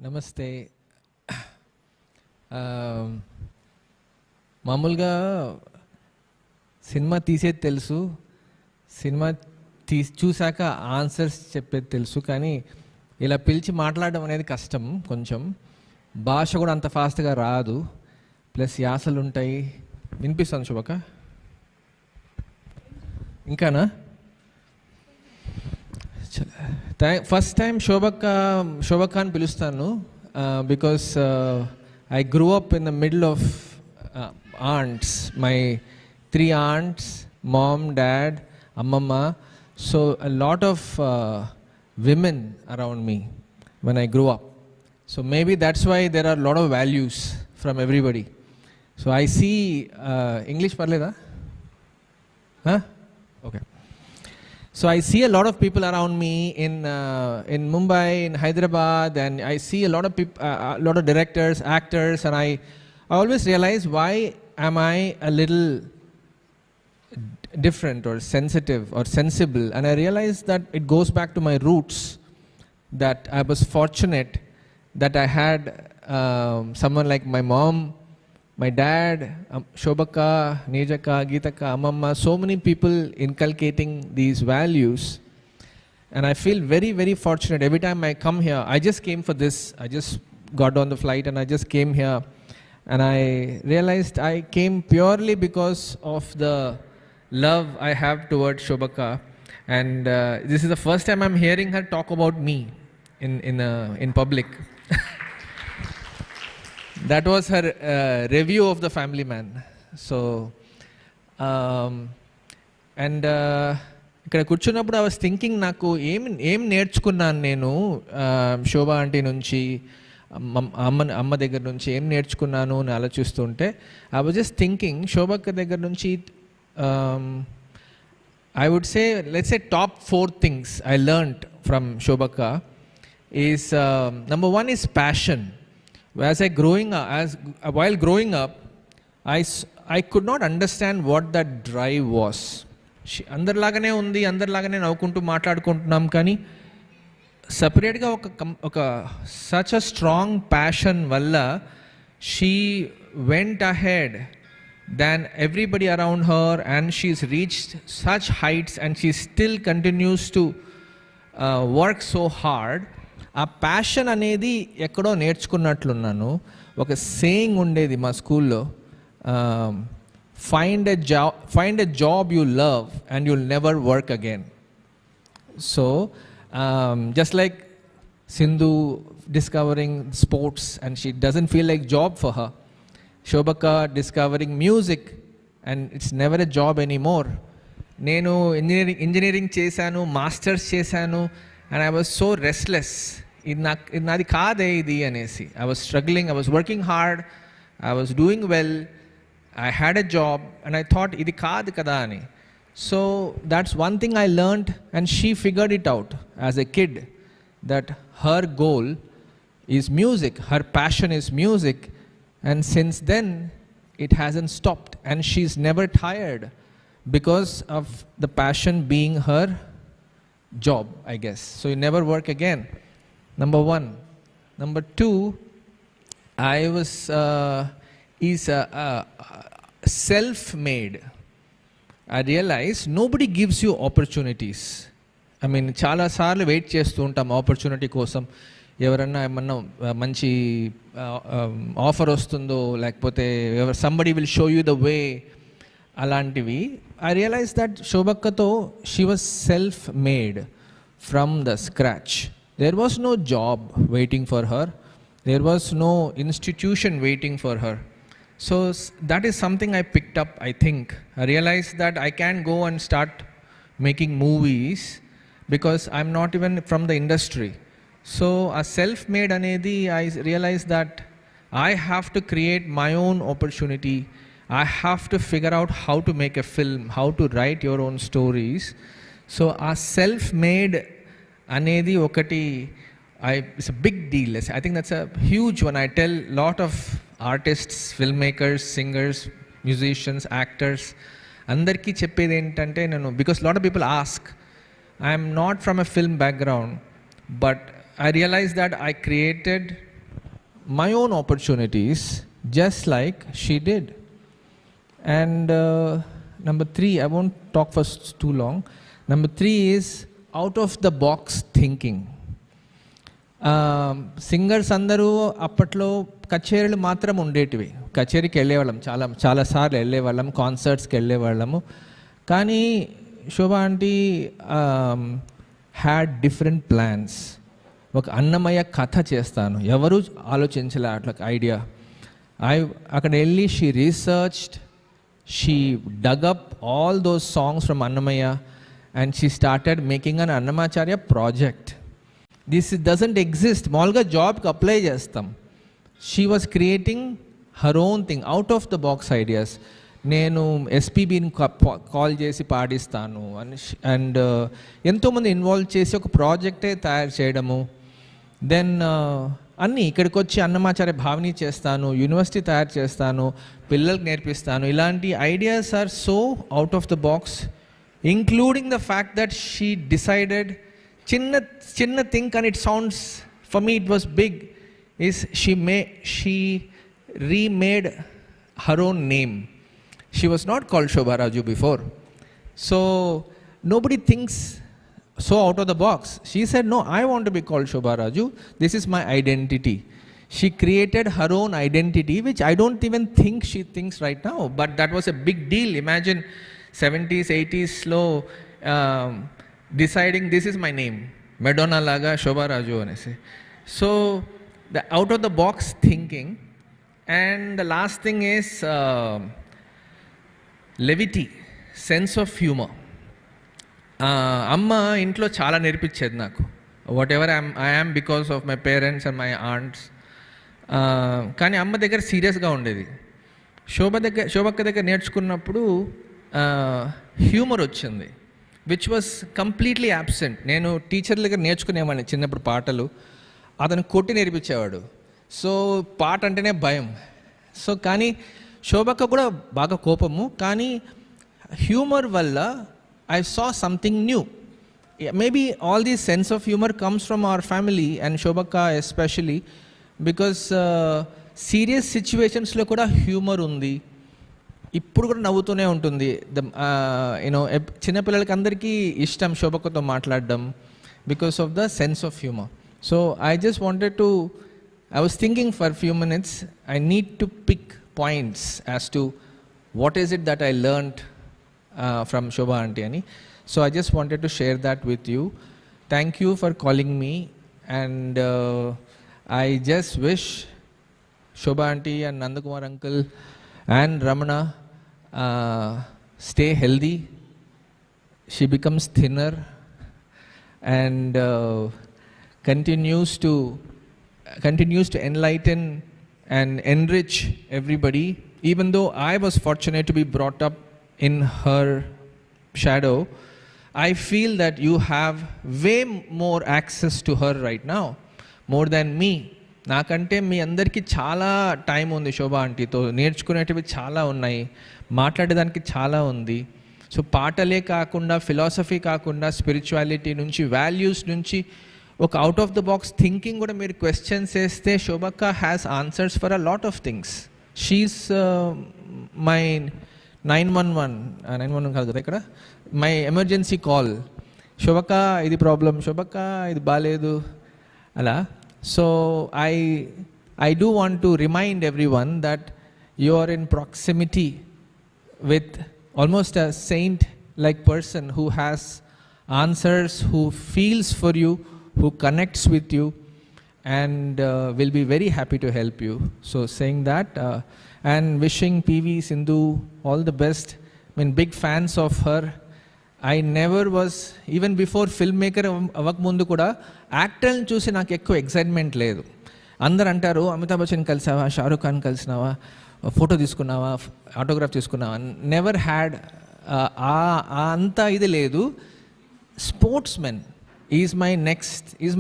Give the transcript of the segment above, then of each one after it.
నమస్తే. మామూలుగా సినిమా తీసేది తెలుసు, సినిమా చూశాక ఆన్సర్స్ చెప్పేది తెలుసు, కానీ ఇలా పిలిచి మాట్లాడడం అనేది కష్టం. కొంచెం భాష కూడా అంత ఫాస్ట్గా రాదు, ప్లస్ యాసలు ఉంటాయి. వినిపిస్తాను శుభక? ఇంకానా? ఫస్ట్ టైం శోభక్క అని పిలుస్తాను because I grew up in the middle of aunts, my 3 aunts, mom, dad, అమ్మమ్మ. So a lot of women around me when I grew up. So maybe that's why there are a lot of values from everybody. So I see English parleda? Huh? Okay. So I see a lot of people around me in Mumbai, in Hyderabad, and I see a lot of people, a lot of directors, actors, and I always realize, why am I a little different or sensitive or sensible? And I realized that it goes back to my roots, that I was fortunate that I had someone like my mom, my dad, Shobaka, Nejaka, Geetaka, Amamma, so many people inculcating these values. And I feel very, very fortunate every time I come here. I just came for this. I just got on the flight and I just came here. And I realized I came purely because of the love I have towards Shobaka. And this is the first time I'm hearing her talk about me in public. That was her review of the Family Man. So, and ఇక్కడ కూర్చున్నప్పుడు I was thinking, నాకు ఏం నేర్చుకున్నాను నేను శోభా aunty నుంచి, అమ్మ దగ్గర నుంచి ఏం నేర్చుకున్నాను అని ఆలోచిస్తుంటే I was just thinking, Shobhakka దగ్గర నుంచి I would say, let's say top 4 things I learned from Shobhakka is, number 1 is passion. While growing up, I could not understand what that drive was. అందరిలాగానే ఉంది, అందరిలాగానే నవ్వుకుంటూ మాట్లాడుకుంటున్నాం, కానీ సపరేట్గా ఒక సచ్ అ స్ట్రాంగ్ ప్యాషన్ వల్ల she went ahead than everybody around her, and she's reached such heights and she still continues to work so hard. ఆ passion అనేది ఎక్కడో నేర్చుకున్నట్లున్నాను. ఒక సేయింగ్ ఉండేది మా స్కూల్లో, find a job you love and you'll never work again. So just like Sindhu discovering sports and she doesn't feel like job for her, Shobaka discovering music and it's never a job anymore. Nenu engineering chesanu, masters chesanu, and I was so restless. Nadi kaade idi anesi. I was struggling, I was working hard, I was doing well, I had a job, and I thought idi kaad kada ani. So that's one thing I learned, and she figured it out as a kid, that her goal is music, her passion is music, and since then it hasn't stopped, and she's never tired because of the passion being her job, I guess. So you never work again. Number 1. Number 2, I was self-made. I realized nobody gives you opportunities. I mean, చాలా సార్లు wait చేస్తూ ఉంటాం opportunity కోసం. ఎవరన్నా ఏమన్నా మంచి offer వస్తుందో, లేకపోతే somebody will show you the way, అలాంటివి. I realized that శోభక్కతో she was self-made from the scratch. There was no job waiting for her. There was no institution waiting for her. So that is something I picked up, I think. I realized that I can't go and start making movies because I'm not even from the industry. So a self-made anedi, I realized that I have to create my own opportunity. I have to figure out how to make a film, how to write your own stories. So a self-made anedi okati, it's a big deal. I think that's a huge one. I tell lot of artists, filmmakers, singers, musicians, actors, andarki cheppedi entante nenu, because lot of people ask, I am not from a film background, but I realized that I created my own opportunities just like she did. And number 3, I won't talk for too long. Number 3 is out of the box thinking. Singers అందరూ అప్పట్లో కచేరీలు మాత్రం ఉండేటివి. కచేరీకి వెళ్ళేవాళ్ళం, చాలాసార్లు వెళ్ళేవాళ్ళం, కాన్సర్ట్స్కి వెళ్ళేవాళ్ళము. కానీ శోభా aunty had different plans. ఒక అన్నమయ్య కథ చేస్తాను, ఎవరు ఆలోచించలే అట్లా ఐడియా. అక్కడ వెళ్ళి she researched, she dug up all those songs from Annamayya and she started making an Annamacharya project. This doesn't exist. మామూలుగా జాబ్కి అప్లై చేస్తాం. She was creating her own thing, out of the box ideas. నేను ఎస్పీబీని call చేసి పాడిస్తాను and ఎంతోమంది involve చేసి ఒక ప్రాజెక్టే తయారు చేయడము. దెన్ అన్నీ ఇక్కడికి వచ్చి అన్నమాచార్య భావని చేస్తాను, యూనివర్సిటీ తయారు చేస్తాను, పిల్లలకు నేర్పిస్తాను. ఇలాంటి ideas are so out of the box, including the fact that she decided చిన్న think and it sounds for me it was big is she remade her own name. She was not called Shobha Raju before. So nobody thinks so out of the box. She said, no, I want to be called Shobha Raju. This is my identity. She created her own identity, which I don't even think she thinks right now. But that was a big deal. Imagine 70s, 80s slow deciding this is my name. Madonna laga Shobha Raju anese. So the out of the box thinking. And the last thing is levity, sense of humour. అమ్మ ఇంట్లో చాలా నేర్పించేది నాకు. Whatever I am because of my parents and my aunts. కానీ అమ్మ దగ్గర సీరియస్గా ఉండేది. శోభక్క దగ్గర నేర్చుకున్నప్పుడు హ్యూమర్ వచ్చింది, విచ్ వాజ్ కంప్లీట్లీ యాబ్సెంట్. నేను టీచర్ దగ్గర నేర్చుకునేవాడిని చిన్నప్పుడు పాటలు, అతను కొట్టి నేర్పించేవాడు. సో పాట అంటేనే భయం. సో కానీ శోభక్క కూడా బాగా కోపము, కానీ హ్యూమర్ వల్ల I saw something new. Maybe all these sense of humour comes from our family and Shobhakka especially, because serious సిచ్యువేషన్స్లో కూడా హ్యూమర్ ఉంది. ఇప్పుడు కూడా నవ్వుతూనే ఉంటుంది. యూనో చిన్నపిల్లలకి అందరికీ ఇష్టం శోభక్కతో మాట్లాడడం because of the sense of humour. So I just wanted to, I was thinking for a few minutes, I need to pick points as to what is it that I learned from Shobha Aunty Ani. So I just wanted to share that with you. Thank you for calling me, and I just wish Shobha Aunty and Nandakumar uncle and Ramana stay healthy. She becomes thinner and continues to enlighten and enrich everybody. Even though I was fortunate to be brought up in her shadow, I feel that you have way more access to her right now, more than me. నాకంటే మీ అందరికీ చాలా time ఉంది శోభా ఆంటీతో, నేర్చుకునేటివి చాలా ఉన్నాయి, మాట్లాడేదానికి చాలా ఉంది. So పాటలే కాకుండా, ఫిలాసఫీ కాకుండా, స్పిరిచువాలిటీ నుంచి, వాల్యూస్ నుంచి, ఒక out of the box thinking కూడా మీరు క్వశ్చన్స్ వేస్తే Shobhakka has answers for a lot of things. She's my 911 కాదు కదా ఇక్కడ, మై ఎమర్జెన్సీ కాల్. శోభక్క ఇది ప్రాబ్లం, శోభక్క ఇది బాగాలేదు అలా. So I do want to remind everyone that you are in proximity with almost a saint like person who has answers, who feels for you, who connects with you, and will be very happy to help you. So saying that and wishing PV Sindhu all the best. I mean, big fans of her. I never was, even before filmmaker avak mundu kuda actor ni chusi naaku ekku excitement ledu. Andaru antaru Amitabh Bachchan kalsava, Shah Rukh Khan kalsinava, photo తీసుకున్నావా, autograph తీసుకున్నావా, never had అంతా ఇది లేదు. Sportsmen is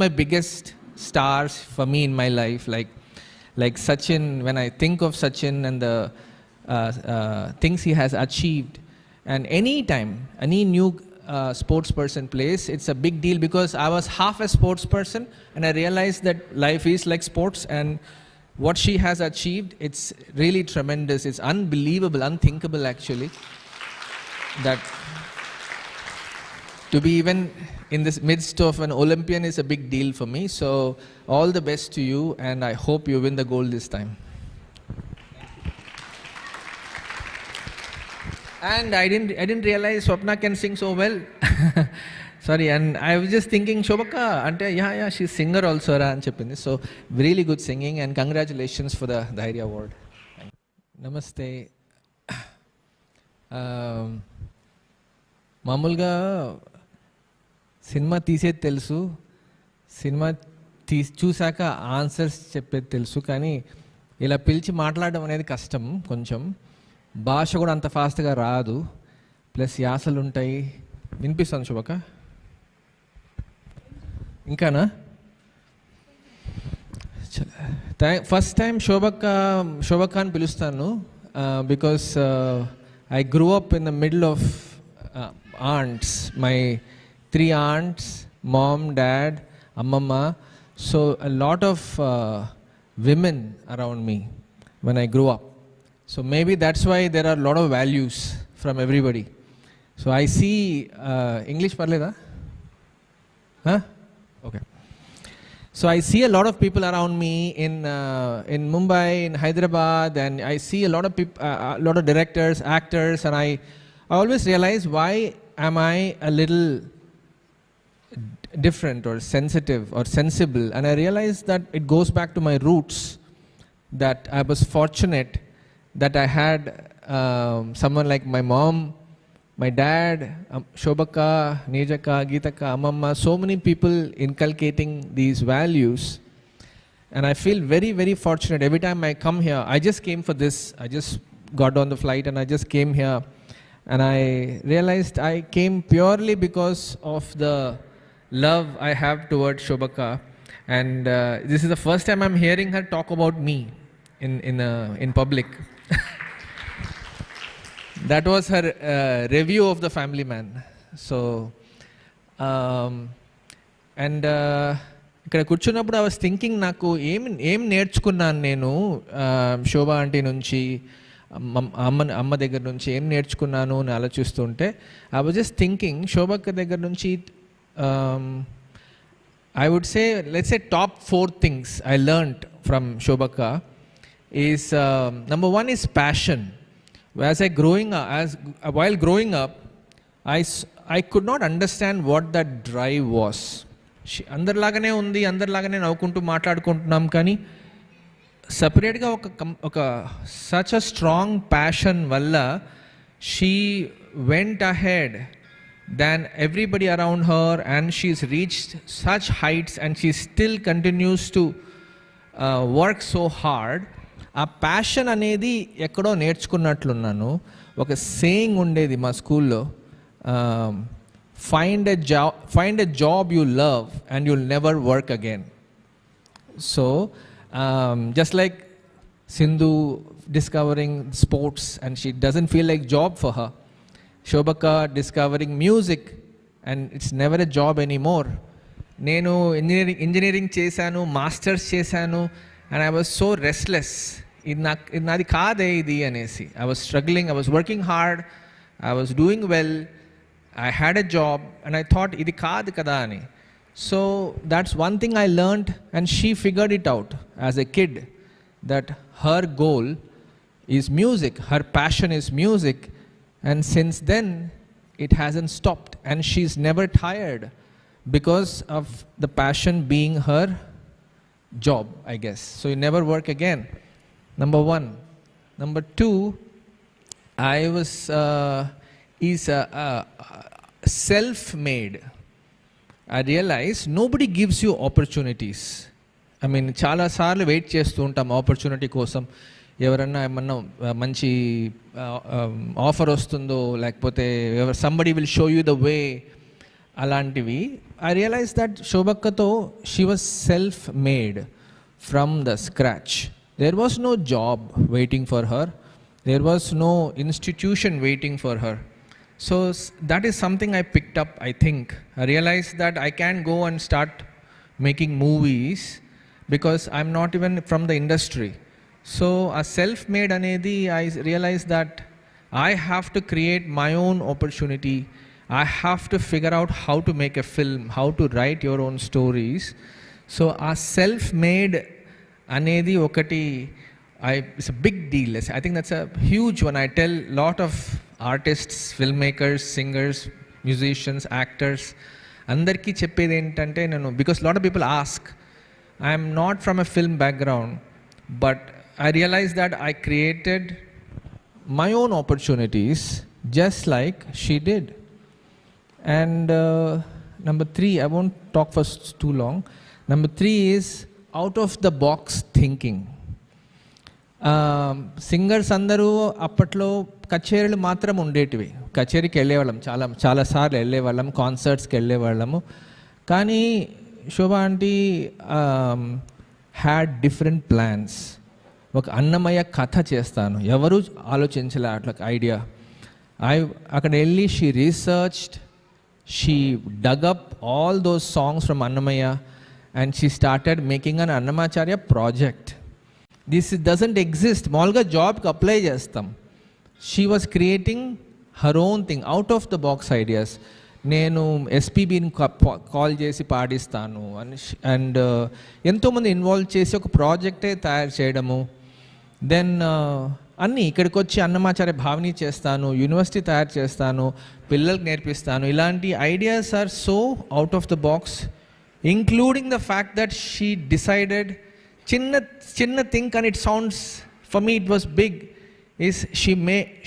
my biggest stars for me in my life. Like Sachin, when I think of Sachin and the things he has achieved, and any time any new sports person plays, it's a big deal because I was half a sports person and I realized that life is like sports, and what she has achieved, it's really tremendous. It's unbelievable, unthinkable actually, that to be even in this midst of an Olympian is a big deal for me. So all the best to you, and I hope you win the gold this time. And I didn't realize Swapna can sing so well. Sorry, and I was just thinking, Shobaka, ante yeah, she's singer also ra అని చెప్పింది. So really good singing, and congratulations for the Dhairya award. Namaste. మామూలుగా cinema తీసేది తెలుసు, cinema చూసాక answers చెప్పేది తెలుసు, కానీ ఇలా పిలిచి మాట్లాడడం అనేది కష్టం. కొంచెం భాష కూడా అంత ఫాస్ట్గా రాదు, ప్లస్ యాసలు ఉంటాయి. వినిపిస్తాను శుభక? ఇంకానా? ఫస్ట్ టైం శోభక్క అని పిలుస్తాను because I grew up in the middle of aunts, my 3 aunts, mom, dad, ammamma. So a lot of women around me when I grew up. So maybe that's why there are a lot of values from everybody. So I see English parleda? Huh? Okay. So I see a lot of people around me in Mumbai, in Hyderabad, and I see a lot of people, a lot of directors, actors, and I always realize, why am I a little different or sensitive or sensible? And I realized that it goes back to my roots, that I was fortunate that I had someone like my mom, my dad, Shobaka, Nejaka, Geetaka, Amamma, so many people inculcating these values. And I feel very, very fortunate. Every time I come here, I just came for this. I just got on the flight and I just came here. And I realized I came purely because of the love I have towards Shobaka. And this is the first time I'm hearing her talk about me in public. That was her review of the Family Man. So, and ఇక్కడ కూర్చున్నప్పుడు I was thinking, నాకు ఏం నేర్చుకున్నాను నేను శోభా aunty నుంచి, అమ్మ దగ్గర నుంచి ఏం నేర్చుకున్నాను అని ఆలోచిస్తుంటే, I was just thinking Shobhakka దగ్గర నుంచి I would say, let's say top 4 things I learned from Shobhakka is, number 1 is passion. While growing up, I could not understand what that drive was. అందరిలాగానే ఉంది, అందరిలాగానే నవ్వుకుంటూ మాట్లాడుకుంటున్నాం, కానీ సపరేట్గా ఒక సచ్ అ స్ట్రాంగ్ ప్యాషన్ వల్ల she went ahead than everybody around her, and she's reached such heights, and she still continues to work so hard. ఆ passion అనేది ఎక్కడో నేర్చుకున్నట్లున్నాను. ఒక సేయింగ్ ఉండేది మా స్కూల్లో, find a job you love and you'll never work again. So just like Sindhu discovering sports and she doesn't feel like job for her, Shobaka discovering music and it's never a job anymore. Nenu engineering chesanu, masters chesanu, and I was so restless. Idi nadi kaade idi anesi. I was struggling, I was working hard, I was doing well, I had a job, and I thought idi kaadu kada ani. So that's one thing I learned, and she figured it out as a kid, that her goal is music, her passion is music, and since then it hasn't stopped, and she's never tired because of the passion being her job, I guess. So you never work again. Number 1. Number 2, I was self-made. I realized nobody gives you opportunities. I mean, చాలా సార్లు wait చేస్తూ ఉంటాం opportunity కోసం. ఎవరన్నా ఏమన్నా మంచి offer వస్తుందో, లేకపోతే somebody will show you the way, అలాంటివి. ఐ రియలైజ్ దట్ శోభక్కతో she was self made from the scratch. There was no job waiting for her, there was no institution waiting for her. So that is something I picked up, I think. I realized that I can go and start making movies, because I'm not even from the industry. So a self-made anedi, I realized that I have to create my own opportunity. I have to figure out how to make a film, how to write your own stories. So a self-made anedi okati, it's a big deal. I think that's a huge one. I tell lot of artists, filmmakers, singers, musicians, actors, andarki cheppedi entante nenu, because lot of people ask, I am not from a film background, but I realized that I created my own opportunities just like she did. And number 3, I won't talk for too long. Number 3 is out of the box thinking. Singers అందరూ అప్పట్లో కచేరీలు మాత్రం ఉండేటివి. కచేరీకి వెళ్ళేవాళ్ళం, చాలా సార్లు వెళ్ళేవాళ్ళం, కాన్సర్ట్స్కి వెళ్ళేవాళ్ళము. కానీ శోభా ఆంటీ హ్యాడ్ డిఫరెంట్ ప్లాన్స్. ఒక అన్నమయ్య కథ చేస్తాను, ఎవరు ఆలోచించలే అట్లా ఐడియా. అక్కడ వెళ్ళి she researched, she dug up all those songs from Annamayya and she started making an Annamacharya project. This doesn't exist. మామూలుగా జాబ్కి అప్లై చేస్తాం. She was creating her own thing, out of the box ideas. నేను ఎస్పీబీని call చేసి పాడిస్తాను and ఎంతోమంది involve చేసి ఒక ప్రాజెక్టే తయారు చేయడము. దెన్ అన్నీ ఇక్కడికి వచ్చి అన్నమాచార్య భావని చేస్తాను, యూనివర్సిటీ తయారు చేస్తాను, పిల్లలకు నేర్పిస్తాను. ఇలాంటి ideas are so out of the box, including the fact that she decided చిన్న think and it sounds for me it was big is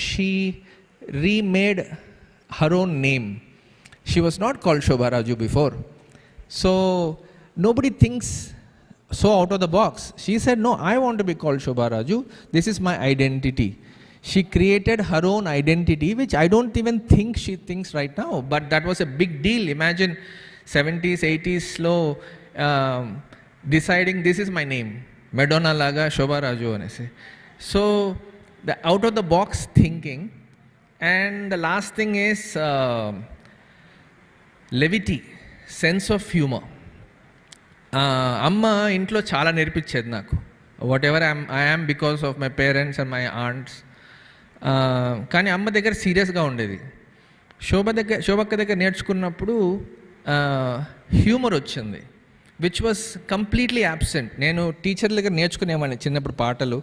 she remade her own name. She was not called Shobha Raju before. So nobody thinks so out of the box. She said, no, I want to be called Shobha Raju. This is my identity. She created her own identity, which I don't even think she thinks right now. But that was a big deal. Imagine 70s, 80s slow deciding this is my name. Madonna laga Shobha Raju anese. So the out of the box thinking. And the last thing is levity, sense of humor. అమ్మ ఇంట్లో చాలా నేర్పించేది నాకు. Whatever I am because of my parents and my aunts. కానీ అమ్మ దగ్గర సీరియస్గా ఉండేది. శోభక్క దగ్గర నేర్చుకున్నప్పుడు హ్యూమర్ వచ్చింది, విచ్ వాస్ కంప్లీట్లీ యాబ్సెంట్. నేను టీచర్ల దగ్గర నేర్చుకునేవాడిని చిన్నప్పుడు పాటలు,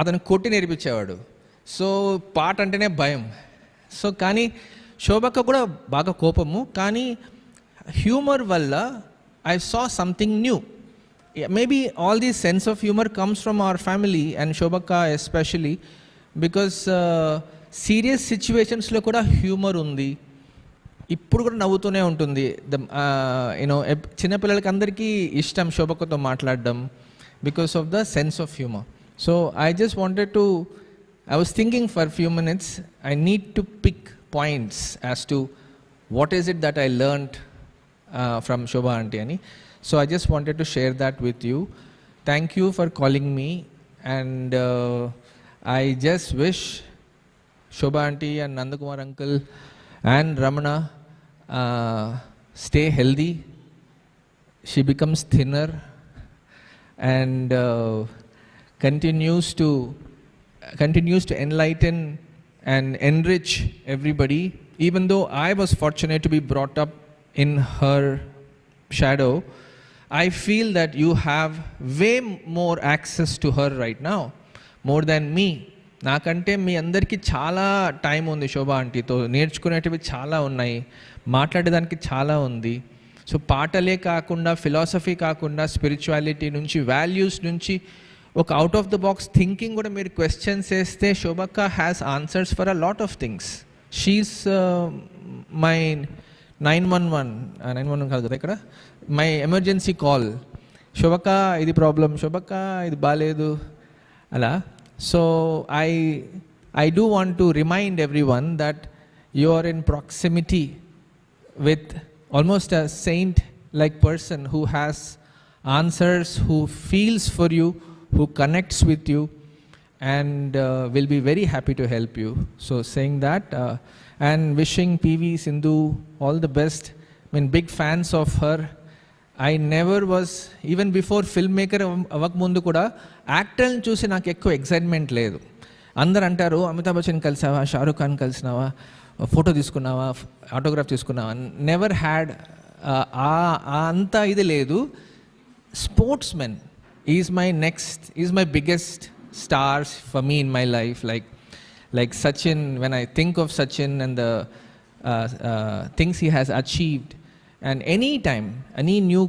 అతను కొట్టి నేర్పించేవాడు. సో పాట అంటేనే భయం. సో కానీ శోభక్క కూడా బాగా కోపము, కానీ హ్యూమర్ వల్ల I saw something new. Maybe all this sense of humor comes from our family and Shobhakka especially, because serious situations lo kuda humor undi. Ippudu kuda navutune untundi. Chinna pillalaki andariki ishtam Shobhakka tho maatladam because of the sense of humor. So I just wanted to, I was thinking for a few minutes, I need to pick points as to what is it that I learned from Shobha Aunty ani. So I just wanted to share that with you. Thank you for calling me, and I just wish Shobha Aunty and Nandakumar uncle and Ramana stay healthy. She becomes thinner and continues to enlighten and enrich everybody. Even though I was fortunate to be brought up in her shadow, I feel that you have way more access to her right now, more than me. నాకంటే మీ అందరికీ చాలా time ఉంది శోభా ఆంటీతో, నేర్చుకునేటివి చాలా ఉన్నాయి, మాట్లాడేదానికి చాలా ఉంది. So పాటలే కాకుండా, ఫిలాసఫీ కాకుండా, స్పిరిచువాలిటీ నుంచి, వాల్యూస్ నుంచి, ఒక out of the box thinking కూడా మీరు క్వశ్చన్స్ వేస్తే Shobhakka has answers for a lot of things. She's my 911 కాదు కదా ఇక్కడ, మై ఎమర్జెన్సీ కాల్. శోభక్క ఇది ప్రాబ్లం, శోభక్క ఇది బాగాలేదు అలా. So I do want to remind everyone that you are in proximity with almost a saint like person who has answers, who feels for you, who connects with you and will be very happy to help you. So saying that and wishing PV Sindhu all the best. I mean, big fans of her I never was even before film maker అవ్వకముందు కూడా యాక్టర్ని చూసి నాకు ఎక్కువ excitement లేదు. అందరు అంటారు, అమితాబ్ బచ్చన్ కలిసావా, షారూఖ్ ఖాన్ కలిసినావా, ఫోటో తీసుకున్నావా, ఆటోగ్రాఫ్ తీసుకున్నావా. నెవర్ హ్యాడ్ అంత ఇది లేదు. Sportsmen is my biggest stars for me in my life, like Sachin. When I think of Sachin and the things he has achieved, and any time any new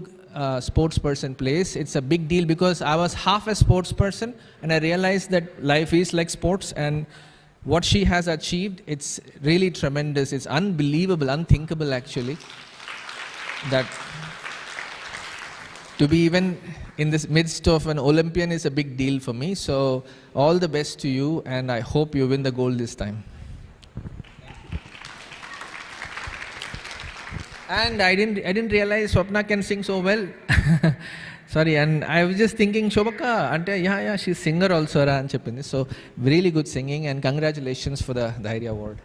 sports person plays, it's a big deal, because I was half a sports person and I realized that life is like sports, and what she has achieved, it's really tremendous. It's unbelievable, unthinkable actually, that to be even in this midst of an Olympian is a big deal for me. So all the best to you, and I hope you win the gold this time. And I didn't realize Swapna can sing so well. Sorry, and I was just thinking, Shobaka, ante yeah, she's singer also ra ani cheppindi. So really good singing, and congratulations for the Dhairya award.